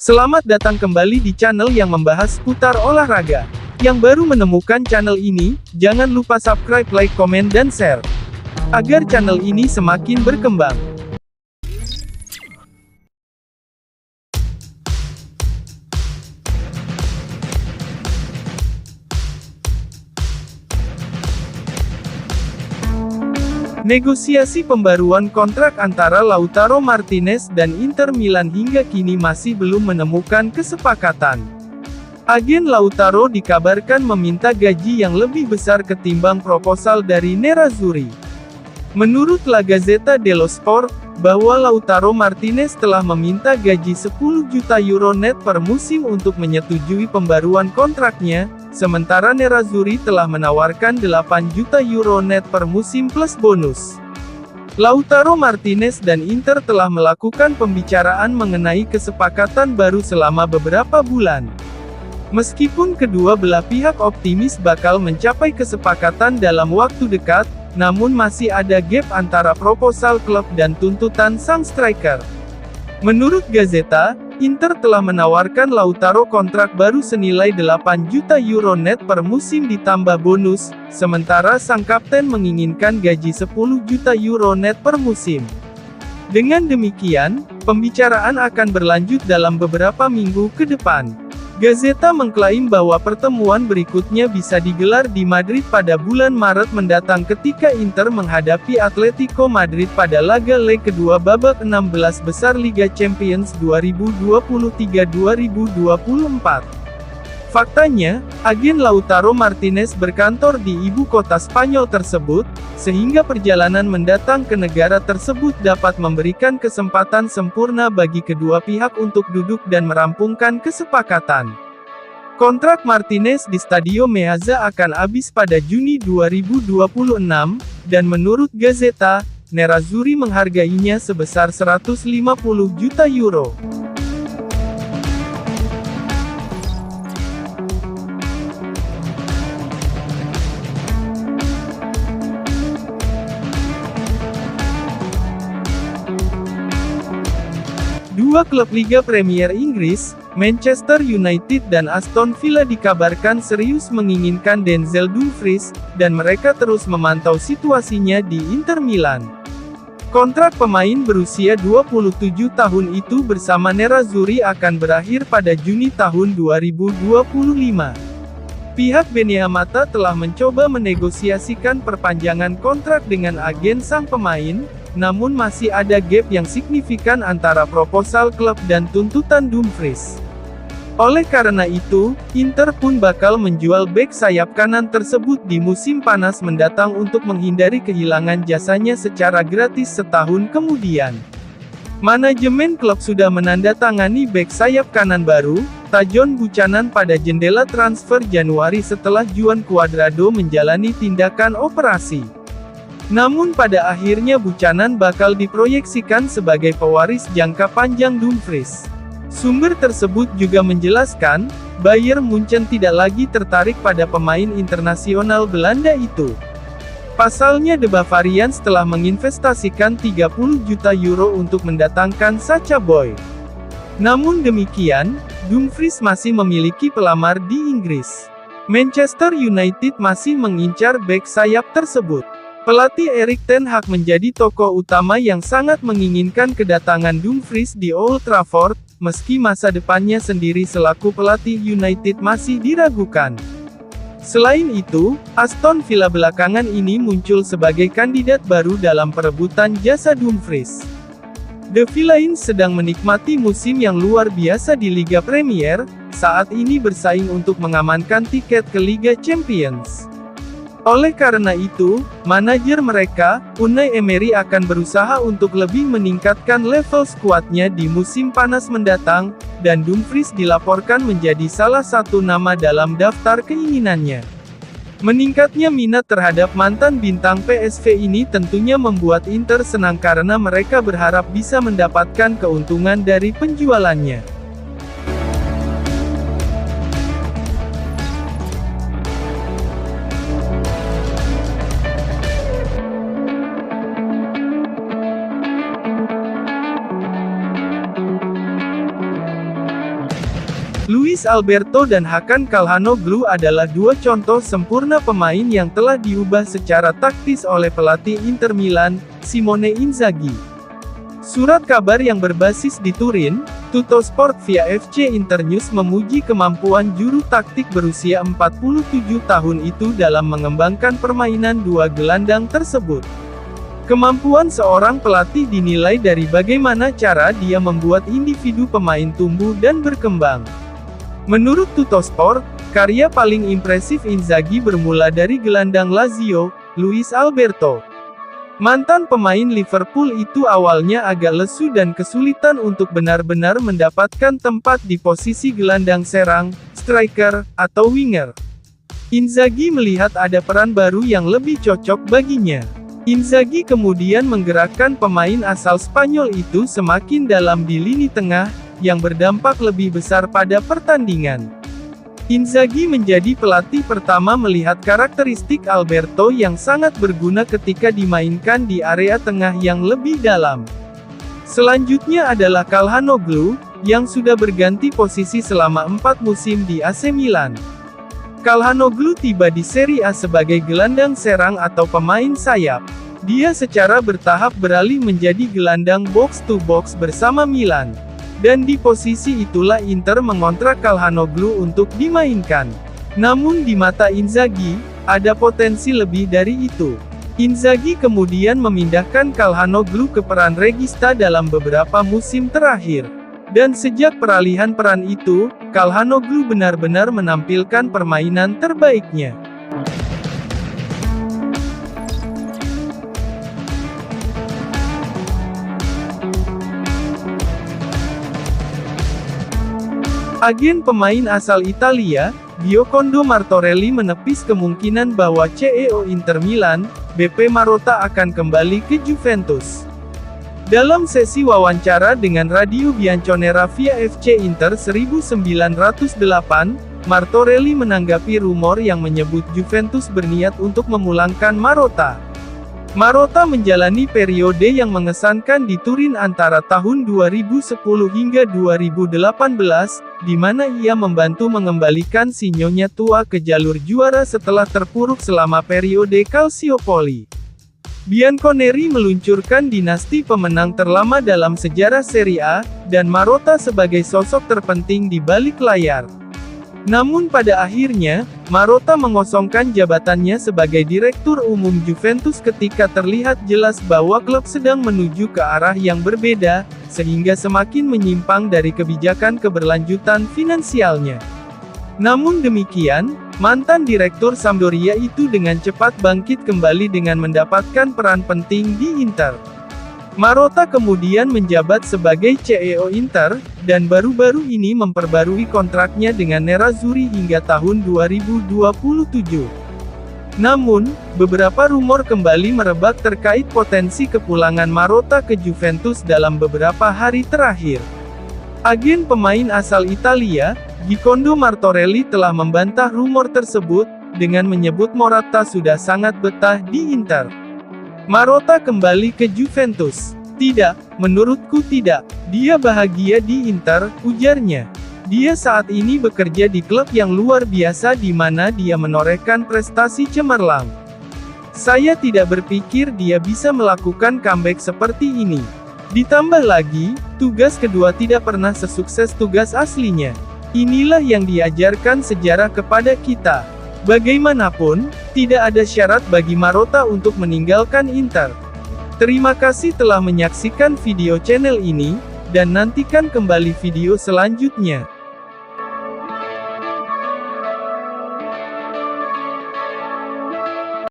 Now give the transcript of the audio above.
Selamat datang kembali di channel yang membahas seputar olahraga. Yang baru menemukan channel ini, jangan lupa subscribe, like, komen, dan share. Agar channel ini semakin berkembang. Negosiasi pembaruan kontrak antara Lautaro Martinez dan Inter Milan hingga kini masih belum menemukan kesepakatan. Agen Lautaro dikabarkan meminta gaji yang lebih besar ketimbang proposal dari Nerazzurri. Menurut La Gazzetta dello Sport, bahwa Lautaro Martinez telah meminta gaji 10 juta euro net per musim untuk menyetujui pembaruan kontraknya, sementara Nerazzurri telah menawarkan 8 juta euro net per musim plus bonus. Lautaro Martinez dan Inter telah melakukan pembicaraan mengenai kesepakatan baru selama beberapa bulan. Meskipun kedua belah pihak optimis bakal mencapai kesepakatan dalam waktu dekat, namun masih ada gap antara proposal klub dan tuntutan sang striker. Menurut Gazzetta, Inter telah menawarkan Lautaro kontrak baru senilai 8 juta euro net per musim ditambah bonus, sementara sang kapten menginginkan gaji 10 juta euro net per musim. Dengan demikian, pembicaraan akan berlanjut dalam beberapa minggu ke depan. Gazzetta mengklaim bahwa pertemuan berikutnya bisa digelar di Madrid pada bulan Maret mendatang ketika Inter menghadapi Atletico Madrid pada laga leg kedua babak 16 besar Liga Champions 2023-2024. Faktanya, agen Lautaro Martinez berkantor di ibu kota Spanyol tersebut, sehingga perjalanan mendatang ke negara tersebut dapat memberikan kesempatan sempurna bagi kedua pihak untuk duduk dan merampungkan kesepakatan. Kontrak Martinez di Stadio Meazza akan habis pada Juni 2026, dan menurut Gazzetta, Nerazzurri menghargainya sebesar 150 juta euro. Dua klub Liga Premier Inggris, Manchester United dan Aston Villa dikabarkan serius menginginkan Denzel Dumfries, dan mereka terus memantau situasinya di Inter Milan. Kontrak pemain berusia 27 tahun itu bersama Nerazzurri akan berakhir pada Juni tahun 2025. Pihak Beneamata telah mencoba menegosiasikan perpanjangan kontrak dengan agen sang pemain, namun masih ada gap yang signifikan antara proposal klub dan tuntutan Dumfries. Oleh karena itu, Inter pun bakal menjual bek sayap kanan tersebut di musim panas mendatang untuk menghindari kehilangan jasanya secara gratis setahun kemudian. Manajemen klub sudah menandatangani bek sayap kanan baru, Tajon Buchanan pada jendela transfer Januari setelah Juan Cuadrado menjalani tindakan operasi. Namun pada akhirnya Buchanan bakal diproyeksikan sebagai pewaris jangka panjang Dumfries. Sumber tersebut juga menjelaskan, Bayern Munchen tidak lagi tertarik pada pemain internasional Belanda itu. Pasalnya The Bavarians telah menginvestasikan 30 juta euro untuk mendatangkan Sacha Boey. Namun demikian, Dumfries masih memiliki pelamar di Inggris. Manchester United masih mengincar bek sayap tersebut. Pelatih Erik ten Hag menjadi tokoh utama yang sangat menginginkan kedatangan Dumfries di Old Trafford, meski masa depannya sendiri selaku pelatih United masih diragukan. Selain itu, Aston Villa belakangan ini muncul sebagai kandidat baru dalam perebutan jasa Dumfries. The Villains sedang menikmati musim yang luar biasa di Liga Premier, saat ini bersaing untuk mengamankan tiket ke Liga Champions. Oleh karena itu, manajer mereka, Unai Emery akan berusaha untuk lebih meningkatkan level skuadnya di musim panas mendatang, dan Dumfries dilaporkan menjadi salah satu nama dalam daftar keinginannya. Meningkatnya minat terhadap mantan bintang PSV ini tentunya membuat Inter senang karena mereka berharap bisa mendapatkan keuntungan dari penjualannya. Luis Alberto dan Hakan Calhanoglu adalah dua contoh sempurna pemain yang telah diubah secara taktis oleh pelatih Inter Milan, Simone Inzaghi. Surat kabar yang berbasis di Turin, Tuttosport via FC Internews memuji kemampuan juru taktik berusia 47 tahun itu dalam mengembangkan permainan dua gelandang tersebut. Kemampuan seorang pelatih dinilai dari bagaimana cara dia membuat individu pemain tumbuh dan berkembang. Menurut Tuttosport, karya paling impresif Inzaghi bermula dari gelandang Lazio, Luis Alberto. Mantan pemain Liverpool itu awalnya agak lesu dan kesulitan untuk benar-benar mendapatkan tempat di posisi gelandang serang, striker, atau winger. Inzaghi melihat ada peran baru yang lebih cocok baginya. Inzaghi kemudian menggerakkan pemain asal Spanyol itu semakin dalam di lini tengah, yang berdampak lebih besar pada pertandingan. Inzaghi menjadi pelatih pertama melihat karakteristik Alberto yang sangat berguna ketika dimainkan di area tengah yang lebih dalam. Selanjutnya adalah Calhanoglu, yang sudah berganti posisi selama 4 musim di AC Milan. Calhanoglu tiba di Serie A sebagai gelandang serang atau pemain sayap. Dia secara bertahap beralih menjadi gelandang box-to-box bersama Milan. Dan di posisi itulah Inter mengontrak Calhanoglu untuk dimainkan. Namun di mata Inzaghi, ada potensi lebih dari itu. Inzaghi kemudian memindahkan Calhanoglu ke peran regista dalam beberapa musim terakhir. Dan sejak peralihan peran itu, Calhanoglu benar-benar menampilkan permainan terbaiknya. Agen pemain asal Italia, Giocondo Martorelli menepis kemungkinan bahwa CEO Inter Milan, BP Marotta akan kembali ke Juventus. Dalam sesi wawancara dengan Radio Bianconera via FC Inter 1908, Martorelli menanggapi rumor yang menyebut Juventus berniat untuk memulangkan Marotta. Marotta menjalani periode yang mengesankan di Turin antara tahun 2010 hingga 2018, di mana ia membantu mengembalikan si Nyonya tua ke jalur juara setelah terpuruk selama periode Calciopoli. Bianconeri meluncurkan dinasti pemenang terlama dalam sejarah Serie A, dan Marotta sebagai sosok terpenting di balik layar. Namun pada akhirnya, Marotta mengosongkan jabatannya sebagai Direktur Umum Juventus ketika terlihat jelas bahwa klub sedang menuju ke arah yang berbeda, sehingga semakin menyimpang dari kebijakan keberlanjutan finansialnya. Namun demikian, mantan direktur Sampdoria itu dengan cepat bangkit kembali dengan mendapatkan peran penting di Inter. Marotta kemudian menjabat sebagai CEO Inter, dan baru-baru ini memperbarui kontraknya dengan Nerazzurri hingga tahun 2027. Namun, beberapa rumor kembali merebak terkait potensi kepulangan Marotta ke Juventus dalam beberapa hari terakhir. Agen pemain asal Italia, Giocondo Martorelli telah membantah rumor tersebut, dengan menyebut Marotta sudah sangat betah di Inter. Marotta kembali ke Juventus. Tidak, menurutku tidak. Dia bahagia di Inter, ujarnya. Dia saat ini bekerja di klub yang luar biasa di mana dia menorehkan prestasi cemerlang. Saya tidak berpikir dia bisa melakukan comeback seperti ini. Ditambah lagi, tugas kedua tidak pernah sesukses tugas aslinya. Inilah yang diajarkan sejarah kepada kita. Bagaimanapun, tidak ada syarat bagi Marotta untuk meninggalkan Inter. Terima kasih telah menyaksikan video channel ini, dan nantikan kembali video selanjutnya.